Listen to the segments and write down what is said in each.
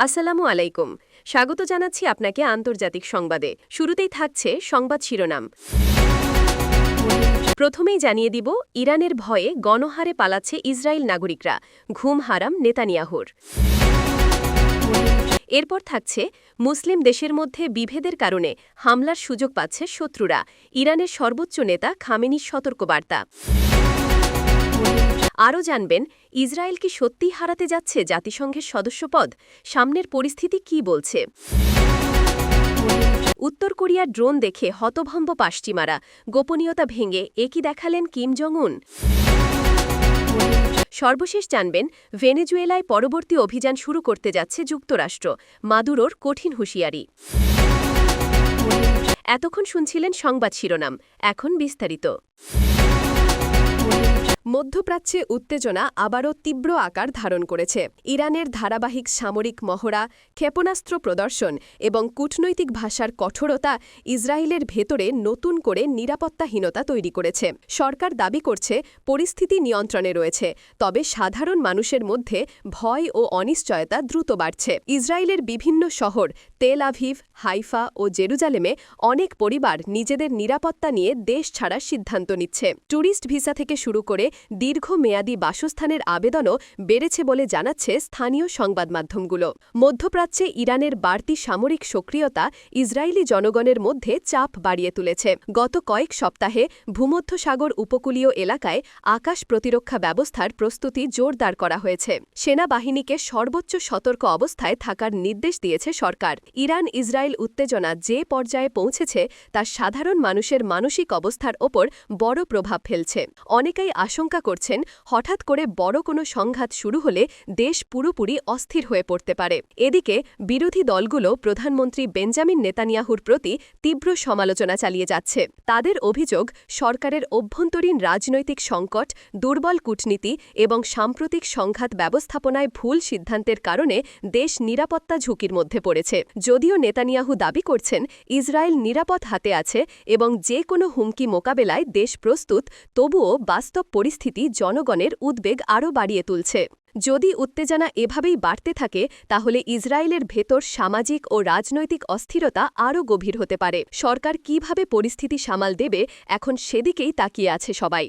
আসসালামু আলাইকুম। স্বাগত জানাচ্ছি আপনাকে আন্তর্জাতিক সংবাদে। শুরুতেই থাকছে সংবাদ শিরোনাম। প্রথমেই জানিয়ে দিব, ইরানের ভয়ে গণহারে পালাচ্ছে ইসরায়েল নাগরিকরা, ঘুম হারাম নেতানিয়াহুর। এরপর থাকছে, মুসলিম দেশের মধ্যে বিভেদের কারণে হামলার সুযোগ পাচ্ছে শত্রুরা, ইরানের সর্বোচ্চ নেতা খামেনির সতর্কবার্তা। আরও জানবেন, ইসরায়েল কি সত্যিই হারাতে যাচ্ছে জাতিসংঘের সদস্যপদ? সামনের পরিস্থিতি কি বলছে? উত্তর কোরিয়ার ড্রোন দেখে হতভম্ব পাশ্চিমারা, গোপনীয়তা ভেঙে একই দেখালেন কিম জং উন। সর্বশেষ জানবেন, ভেনেজুয়েলায় পরবর্তী অভিযান শুরু করতে যাচ্ছে যুক্তরাষ্ট্র, মাদুরোর কঠিন হুঁশিয়ারি। এতক্ষণ শুনছিলেন সংবাদ শিরোনাম, এখন বিস্তারিত। মধ্যপ্রাচ্যে উত্তেজনা আবারও তীব্র আকার ধারণ করেছে। ইরানের ধারাবাহিক সামরিক মহড়া, ক্ষেপণাস্ত্র প্রদর্শন এবং কূটনৈতিক ভাষার কঠোরতা ইসরায়েলের ভেতরে নতুন করে নিরাপত্তাহীনতা তৈরি করেছে। সরকার দাবি করছে পরিস্থিতি নিয়ন্ত্রণে রয়েছে, তবে সাধারণ মানুষের মধ্যে ভয় ও অনিশ্চয়তা দ্রুত বাড়ছে। ইসরায়েলের বিভিন্ন শহর, তেল আভিভ, হাইফা ও জেরুজালেমে অনেক পরিবার নিজেদের নিরাপত্তা নিয়ে দেশ ছাড়ার সিদ্ধান্ত নিচ্ছে। ট্যুরিস্ট ভিসা থেকে শুরু করে দীর্ঘমেয়াদী বাসস্থানের আবেদনও বেড়েছে বলে জানাচ্ছে স্থানীয় সংবাদমাধ্যমগুলো। মধ্যপ্রাচ্যে ইরানের বাড়তি সামরিক সক্রিয়তা ইসরায়েলি জনগণের মধ্যে চাপ বাড়িয়ে তুলেছে। গত কয়েক সপ্তাহে ভূমধ্যসাগর উপকূলীয় এলাকায় আকাশ প্রতিরক্ষা ব্যবস্থার প্রস্তুতি জোরদার করা হয়েছে। সেনাবাহিনীকে সর্বোচ্চ সতর্ক অবস্থায় থাকার নির্দেশ দিয়েছে সরকার। ইরান ইসরায়েল উত্তেজনা যে পর্যায়ে পৌঁছেছে তা সাধারণ মানুষের মানসিক অবস্থার ওপর বড় প্রভাব ফেলছে। অনেকেই আশঙ্কা করছেন, হঠাৎ করে বড় কোনো সংঘাত শুরু হলে দেশ পুরোপুরি অস্থির হয়ে পড়তে পারে। এদিকে বিরোধী দলগুলো প্রধানমন্ত্রী বেঞ্জামিন নেতানিয়াহুর প্রতি তীব্র সমালোচনা চালিয়ে যাচ্ছে। তাদের অভিযোগ, সরকারের অভ্যন্তরীণ রাজনৈতিক সংকট, দুর্বল কূটনীতি এবং সাম্প্রতিক সংঘাত ব্যবস্থাপনায় ভুল সিদ্ধান্তের কারণে দেশ নিরাপত্তা ঝুঁকির মধ্যে পড়েছে। যদিও নেতানিয়াহু দাবি করছেন ইসরায়েল নিরাপদ হাতে আছে এবং যে কোনো হুমকি মোকাবেলায় দেশ প্রস্তুত, তবুও বাস্তব পরিস্থিতি জনগণের উদ্বেগ আরও বাড়িয়ে তুলছে। যদি উত্তেজনা এভাবেই বাড়তে থাকে, তাহলে ইসরায়েলের ভেতর সামাজিক ও রাজনৈতিক অস্থিরতা আরও গভীর হতে পারে। সরকার কিভাবে পরিস্থিতি সামাল দেবে, এখন সেদিকেই তাকিয়ে আছে সবাই।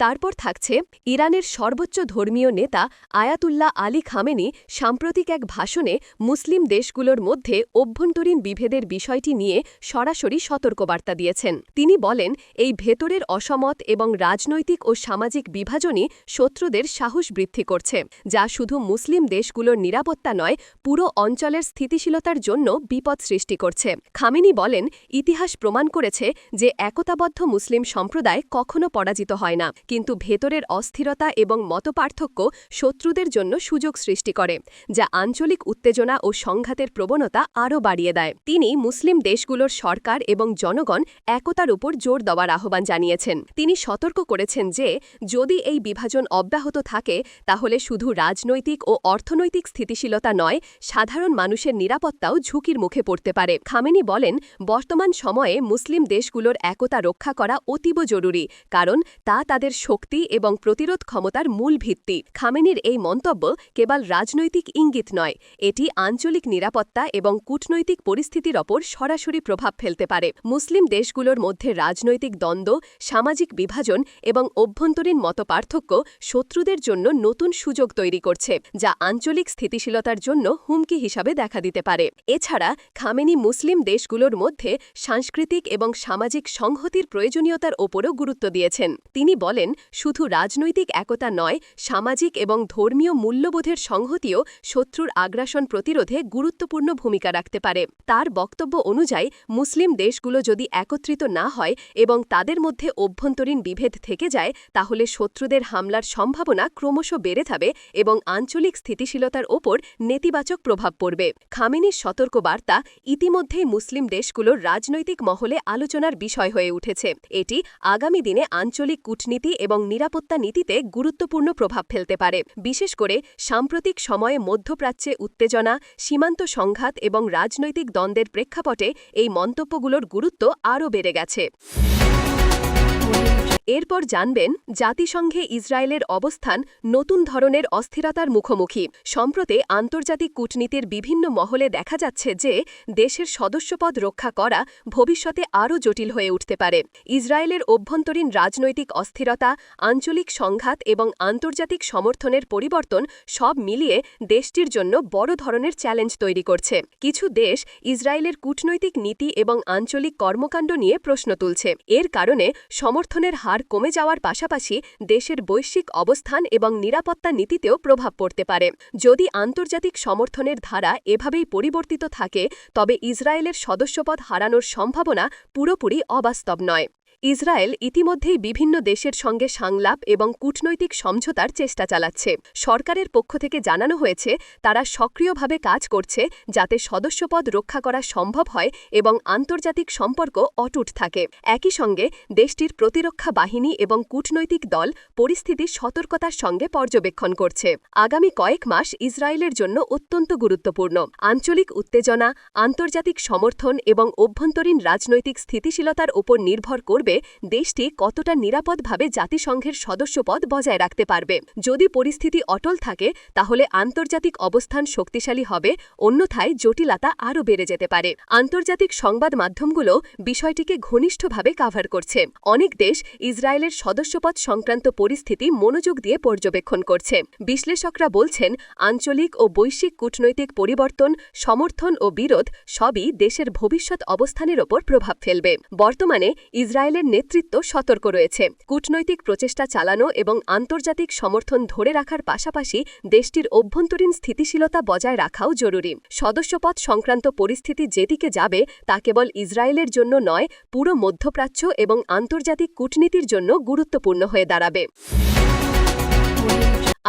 তারপর থাকছে, ইরানের সর্বোচ্চ ধর্মীয় নেতা আয়াতুল্লাহ আলী খামেনি সাম্প্রতিক এক ভাষণে মুসলিম দেশগুলোর মধ্যে অভ্যন্তরীণ বিভেদের বিষয়টি নিয়ে সরাসরি সতর্কবার্তা দিয়েছেন। তিনি বলেন, এই ভেতরের অসমত এবং রাজনৈতিক ও সামাজিক বিভাজনই শত্রুদের সাহস বৃদ্ধি করছে, যা শুধু মুসলিম দেশগুলোর নিরাপত্তা নয়, পুরো অঞ্চলের স্থিতিশীলতার জন্য বিপদ সৃষ্টি করছে। খামেনি বলেন, ইতিহাস প্রমাণ করেছে যে একতাবদ্ধ মুসলিম সম্প্রদায় কখনো পরাজিত হয় না, কিন্তু ভেতরের অস্থিরতা এবং মতপার্থক্য শত্রুদের জন্য সুযোগ সৃষ্টি করে, যা আঞ্চলিক উত্তেজনা ও সংঘাতের প্রবণতা আরও বাড়িয়ে দেয়। তিনি মুসলিম দেশগুলোর সরকার এবং জনগণ একতার উপর জোর দেওয়ার আহ্বান জানিয়েছেন। তিনি সতর্ক করেছেন যে যদি এই বিভাজন অব্যাহত থাকে, তাহলে শুধু রাজনৈতিক ও অর্থনৈতিক স্থিতিশীলতা নয়, সাধারণ মানুষের নিরাপত্তাও ঝুঁকির মুখে পড়তে পারে। খামেনি বলেন, বর্তমান সময়ে মুসলিম দেশগুলোর একতা রক্ষা করা অতীব জরুরি, কারণ তা তাদের শক্তি এবং প্রতিরোধ ক্ষমতার মূল ভিত্তি। খামেনির এই মন্তব্য কেবল রাজনৈতিক ইঙ্গিত নয়, এটি আঞ্চলিক নিরাপত্তা এবং কূটনৈতিক পরিস্থিতির ওপর সরাসরি প্রভাব ফেলতে পারে। মুসলিম দেশগুলোর মধ্যে রাজনৈতিক দ্বন্দ্ব, সামাজিক বিভাজন এবং অভ্যন্তরীণ মতপার্থক্য শত্রুদের জন্য নতুন সুযোগ তৈরি করছে, যা আঞ্চলিক স্থিতিশীলতার জন্য হুমকি হিসাবে দেখা দিতে পারে। এছাড়া খামেনি মুসলিম দেশগুলোর মধ্যে সাংস্কৃতিক এবং সামাজিক সংহতির প্রয়োজনীয়তার ওপরও গুরুত্ব দিয়েছেন। তিনি বলেন, শুধু রাজনৈতিক একতা নয়, সামাজিক এবং ধর্মীয় মূল্যবোধের সংহতিও শত্রুর আগ্রাসন প্রতিরোধে গুরুত্বপূর্ণ ভূমিকা রাখতে পারে। তার বক্তব্য অনুযায়ী, মুসলিম দেশগুলো যদি একত্রিত না হয় এবং তাদের মধ্যে অভ্যন্তরীণ বিভেদ থেকে যায়, তাহলে শত্রুদের হামলার সম্ভাবনা ক্রমশ বেড়ে যাবে এবং আঞ্চলিক স্থিতিশীলতার ওপর নেতিবাচক প্রভাব পড়বে। খামেনির সতর্কবার্তা ইতিমধ্যেই মুসলিম দেশগুলোর রাজনৈতিক মহলে আলোচনার বিষয় হয়ে উঠেছে। এটি আগামী দিনে আঞ্চলিক কূটনীতি এবং নিরাপত্তা নীতিতে গুরুত্বপূর্ণ প্রভাব ফেলতে পারে। বিশেষ করে সাম্প্রতিক সময়ে মধ্যপ্রাচ্যে উত্তেজনা, সীমান্ত সংঘাত এবং রাজনৈতিক দ্বন্দ্বের প্রেক্ষাপটে এই মন্তব্যগুলোর গুরুত্ব আরও বেড়ে গেছে। এরপর জানবেন জাতিসংঘে ইসরায়েলের অবস্থান নতুন ধরনের অস্থিরতার মুখোমুখি। সম্প্রতি আন্তর্জাতিক কূটনীতির বিভিন্ন মহলে দেখা যাচ্ছে যে দেশের সদস্যপদ রক্ষা করা ভবিষ্যতে আরও জটিল হয়ে উঠতে পারে। ইসরায়েলের অভ্যন্তরীণ রাজনৈতিক অস্থিরতা, আঞ্চলিক সংঘাত এবং আন্তর্জাতিক সমর্থনের পরিবর্তন সব মিলিয়ে দেশটির জন্য বড় ধরনের চ্যালেঞ্জ তৈরি করছে। কিছু দেশ ইসরায়েলের কূটনৈতিক নীতি এবং আঞ্চলিক কর্মকাণ্ড নিয়ে প্রশ্ন তুলছে। এর কারণে সমর্থনের হার কমে যাওয়ার পাশাপাশি দেশের বৈশ্বিক অবস্থান এবং নিরাপত্তা নীতিতেও প্রভাব পড়তে পারে। যদি আন্তর্জাতিক সমর্থনের ধারা এভাবেই পরিবর্তিত থাকে তবে ইসরায়েলের সদস্যপদ হারানোর সম্ভাবনা পুরোপুরি অবাস্তব নয়। ইসরায়েল ইতিমধ্যেই বিভিন্ন দেশের সঙ্গে সংলাপ এবং কূটনৈতিক সমঝোতার চেষ্টা চালাচ্ছে। সরকারের পক্ষ থেকে জানানো হয়েছে তারা সক্রিয়ভাবে কাজ করছে যাতে সদস্যপদ রক্ষা করা সম্ভব হয় এবং আন্তর্জাতিক সম্পর্ক অটুট থাকে। একই সঙ্গে দেশটির প্রতিরক্ষা বাহিনী এবং কূটনৈতিক দল পরিস্থিতি সতর্কতার সঙ্গে পর্যবেক্ষণ করছে। আগামী কয়েক মাস ইসরায়েলের জন্য অত্যন্ত গুরুত্বপূর্ণ। আঞ্চলিক উত্তেজনা, আন্তর্জাতিক সমর্থন এবং অভ্যন্তরীণ রাজনৈতিক স্থিতিশীলতার উপর নির্ভর করবে দেশটি কতটা নিরাপদভাবে জাতিসংঘের সদস্যপদ বজায় রাখতে পারবে। যদি পরিস্থিতি অটল থাকে তাহলে আন্তর্জাতিক অবস্থান শক্তিশালী হবে, অন্যথায় জটিলতা আরও বেড়ে যেতে পারে। আন্তর্জাতিক সংবাদ মাধ্যমগুলো বিষয়টিকে ঘনিষ্ঠভাবে কাভার করছে। অনেক দেশ ইসরায়েলের সদস্যপদ সংক্রান্ত পরিস্থিতি মনোযোগ দিয়ে পর্যবেক্ষণ করছে। বিশ্লেষকরা বলছেন আঞ্চলিক ও বৈশ্বিক কূটনৈতিক পরিবর্তন, সমর্থন ও বিরোধ সবই দেশের ভবিষ্যৎ অবস্থানের ওপর প্রভাব ফেলবে। বর্তমানে ইসরায়েলের নেতৃত্ব সতর্ক রয়েছে। কূটনৈতিক প্রচেষ্টা চালানো এবং আন্তর্জাতিক সমর্থন ধরে রাখার পাশাপাশি দেশটির অভ্যন্তরীণ স্থিতিশীলতা বজায় রাখাও জরুরি। সদস্যপদ সংক্রান্ত পরিস্থিতি যেদিকে যাবে তা কেবল ইসরায়েলের জন্য নয়, পুরো মধ্যপ্রাচ্য এবং আন্তর্জাতিক কূটনীতির জন্য গুরুত্বপূর্ণ হয়ে দাঁড়াবে।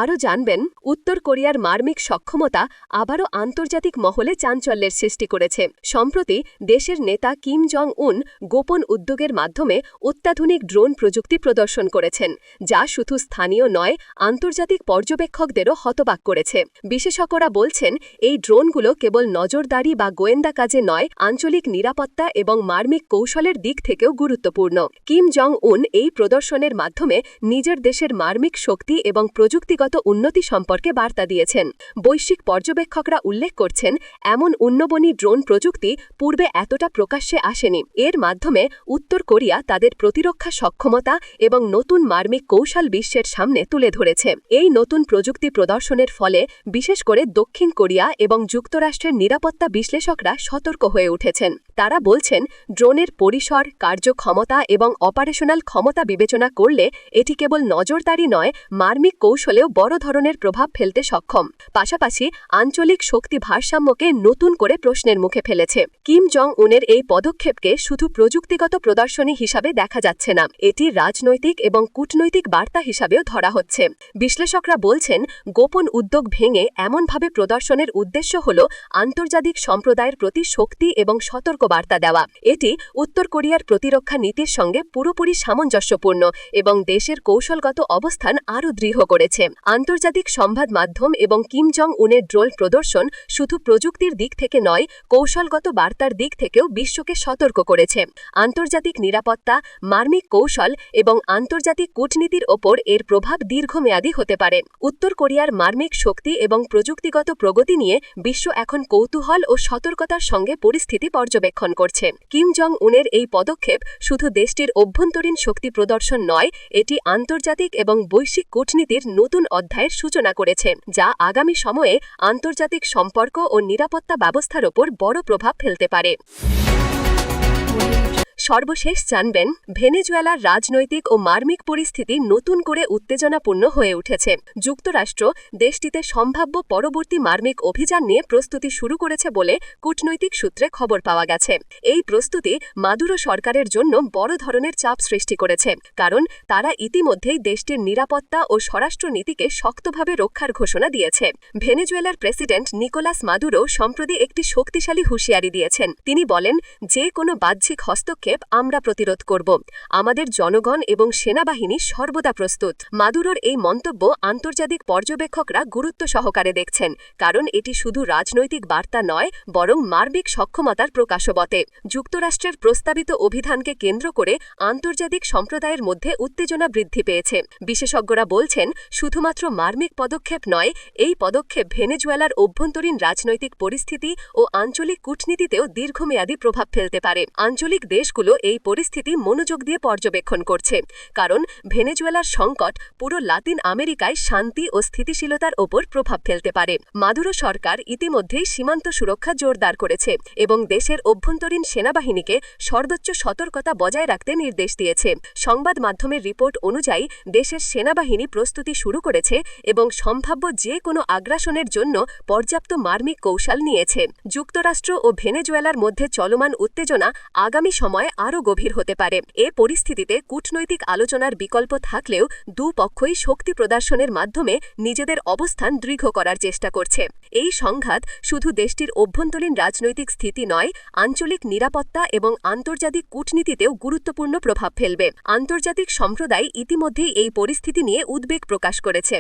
আরও জানবেন উত্তর কোরিয়ার মার্মিক সক্ষমতা আবারও আন্তর্জাতিক মহলে চাঞ্চল্যের সৃষ্টি করেছে। সম্প্রতি দেশের নেতা কিম জং উন গোপন উদ্যোগের মাধ্যমে অত্যাধুনিক ড্রোন প্রযুক্তি প্রদর্শন করেছেন, যা শুধু স্থানীয় নয় আন্তর্জাতিক পর্যবেক্ষকদেরও হতবাক করেছে। বিশেষজ্ঞরা বলছেন এই ড্রোনগুলো কেবল নজরদারি বা গোয়েন্দা কাজে নয়, আঞ্চলিক নিরাপত্তা এবং মার্মিক কৌশলের দিক থেকেও গুরুত্বপূর্ণ। কিম জং উন এই প্রদর্শনের মাধ্যমে নিজের দেশের মার্মিক শক্তি এবং প্রযুক্তিগত উন্নতি সম্পর্কে বার্তা দিয়েছেন। বৈশ্বিক পর্যবেক্ষকরা উল্লেখ করছেন এমন উন্নয়নী ড্রোন প্রযুক্তি পূর্বে এতটা প্রকাশ্যে আসেনি। এর মাধ্যমে উত্তর কোরিয়া তাদের প্রতিরক্ষা সক্ষমতা এবং নতুন মার্মিক কৌশল বিশ্বের সামনে তুলে ধরেছে। এই নতুন প্রযুক্তি প্রদর্শনের ফলে বিশেষ করে দক্ষিণ কোরিয়া এবং যুক্তরাষ্ট্রের নিরাপত্তা বিশ্লেষকরা সতর্ক হয়ে উঠেছেন। তারা বলছেন ড্রোনের পরিসর, কার্যক্ষমতা এবং অপারেশনাল ক্ষমতা বিবেচনা করলে এটি কেবল নজরদারি নয়, মার্মিক কৌশলেও বড় ধরনের প্রভাব ফেলতে সক্ষম। পাশাপাশি আঞ্চলিক শক্তি ভারসাম্যকে নতুন করে প্রশ্নের মুখে ফেলেছে। কিম জং উনের এই পদক্ষেপকে শুধু প্রযুক্তিগত প্রদর্শনী হিসাবে দেখা যাচ্ছে না, এটি রাজনৈতিক এবং কূটনৈতিক বার্তা হিসাবেও ধরা হচ্ছে। বিশ্লেষকরা বলছেন গোপন উদ্যোগ ভেঙে এমনভাবে প্রদর্শনের উদ্দেশ্য হল আন্তর্জাতিক সম্প্রদায়ের প্রতি শক্তি এবং সতর্ক বার্তা দেওয়া। এটি উত্তর কোরিয়ার প্রতিরক্ষা নীতির সঙ্গে পুরোপুরি সামঞ্জস্যপূর্ণ এবং দেশের কৌশলগত অবস্থান আরও দৃঢ় করেছে। আন্তর্জাতিক সংবাদ মাধ্যম এবং কিম জং উনের ড্রোন প্রদর্শন শুধু প্রযুক্তির দিক থেকে নয়, কৌশলগত বার্তার দিক থেকেও বিশ্বকে সতর্ক করেছে। আন্তর্জাতিক নিরাপত্তা, মার্মিক কৌশল এবং আন্তর্জাতিক কূটনীতির ওপর এর প্রভাব দীর্ঘমেয়াদী হতে পারে। উত্তর কোরিয়ার মার্মিক শক্তি এবং প্রযুক্তিগত প্রগতি নিয়ে বিশ্ব এখন কৌতূহল ও সতর্কতার সঙ্গে পরিস্থিতি পর্যবেক্ষণ করছে। কিম জং উনের এই পদক্ষেপ শুধু দেশটির অভ্যন্তরীণ শক্তি প্রদর্শন নয়, এটি আন্তর্জাতিক এবং বৈশ্বিক কূটনীতির নতুন অধ্যায়ের সূচনা করেছে, যা আগামী সময়ে আন্তর্জাতিক সম্পর্ক ও নিরাপত্তা ব্যবস্থার ওপর বড় প্রভাব ফেলতে পারে। সর্বশেষ জানবেন ভেনেজুয়েলার রাজনৈতিক ও মার্মিক পরিস্থিতি নতুন করে উত্তেজনাপূর্ণ হয়ে উঠেছে। যুক্তরাষ্ট্র দেশটিতে সম্ভাব্য পরবর্তী মার্মিক অভিযান নিয়ে প্রস্তুতি শুরু করেছে বলে কূটনৈতিক সূত্রে খবর পাওয়া গেছে। এই প্রস্তুতি মাদুরো সরকারের জন্য বড় ধরনের চাপ সৃষ্টি করেছে, কারণ তারা ইতিমধ্যেই দেশটির নিরাপত্তা ও স্বরাষ্ট্র নীতিকে শক্তভাবে রক্ষার ঘোষণা দিয়েছে। ভেনেজুয়েলার প্রেসিডেন্ট নিকোলাস মাদুরো সম্প্রতি একটি শক্তিশালী হুঁশিয়ারি দিয়েছেন। তিনি বলেন যে কোনো বাহ্যিক হস্তক্ষেপ পদক্ষেপ আমরা প্রতিরোধ করব। আমাদের জনগণ এবং সেনাবাহিনী সর্বদা প্রস্তুত। মাদুরোর এই মন্তব্য আন্তর্জাতিক পর্যবেক্ষকরা গুরুত্ব সহকারে দেখছেন, কারণ এটি শুধু রাজনৈতিক বার্তা নয়, বরং মার্বিক সক্ষমতার প্রকাশও বটে। যুক্তরাষ্ট্রের প্রস্তাবিত অভিধানকে কেন্দ্র করে আন্তর্জাতিক সম্প্রদায়ের মধ্যে উত্তেজনা বৃদ্ধি পেয়েছে। বিশেষজ্ঞরা বলছেন, শুধুমাত্র মার্মিক পদক্ষেপ নয়, এই পদক্ষেপ ভেনেজুয়েলার অভ্যন্তরীণ রাজনৈতিক পরিস্থিতি ও আঞ্চলিক কূটনীতিতেও দীর্ঘমেয়াদী প্রভাব ফেলতে পারে। আঞ্চলিক দেশগুলো এই পরিস্থিতি মনোযোগ দিয়ে পর্যবেক্ষণ করছে, কারণ ভেনেজুয়েলার সংকট পুরো লাতিন আমেরিকায় শান্তি ও স্থিতিশীলতার ওপর প্রভাব ফেলতে পারে। মাদুরো সরকার ইতিমধ্যেই সীমান্ত সুরক্ষা জোরদার করেছে এবং দেশের অভ্যন্তরীণ সেনাবাহিনীকে সর্বোচ্চ সতর্কতা বজায় রাখতে নির্দেশ দিয়েছে। সংবাদ মাধ্যমের রিপোর্ট অনুযায়ী দেশের সেনাবাহিনী প্রস্তুতি শুরু করেছে এবং সম্ভাব্য যে কোনো আগ্রাসনের জন্য পর্যাপ্ত মার্মিক কৌশল নিয়েছে। যুক্তরাষ্ট্র ও ভেনেজুয়েলার মধ্যে চলমান উত্তেজনা আগামী সময়ে আরও গভীর হতে পারে। এ পরিস্থিতিতে কূটনৈতিক আলোচনার বিকল্প থাকলেও দুপক্ষই শক্তি প্রদর্শনের মাধ্যমে নিজেদের অবস্থান দৃঢ় করার চেষ্টা করছে। এই সংঘাত শুধু দেশটির অভ্যন্তরীণ রাজনৈতিক স্থিতি নয়, আঞ্চলিক নিরাপত্তা এবং আন্তর্জাতিক কূটনীতিতেও গুরুত্বপূর্ণ প্রভাব ফেলবে। আন্তর্জাতিক সম্প্রদায় ইতিমধ্যেই এই পরিস্থিতি নিয়ে উদ্বেগ প্রকাশ করেছে।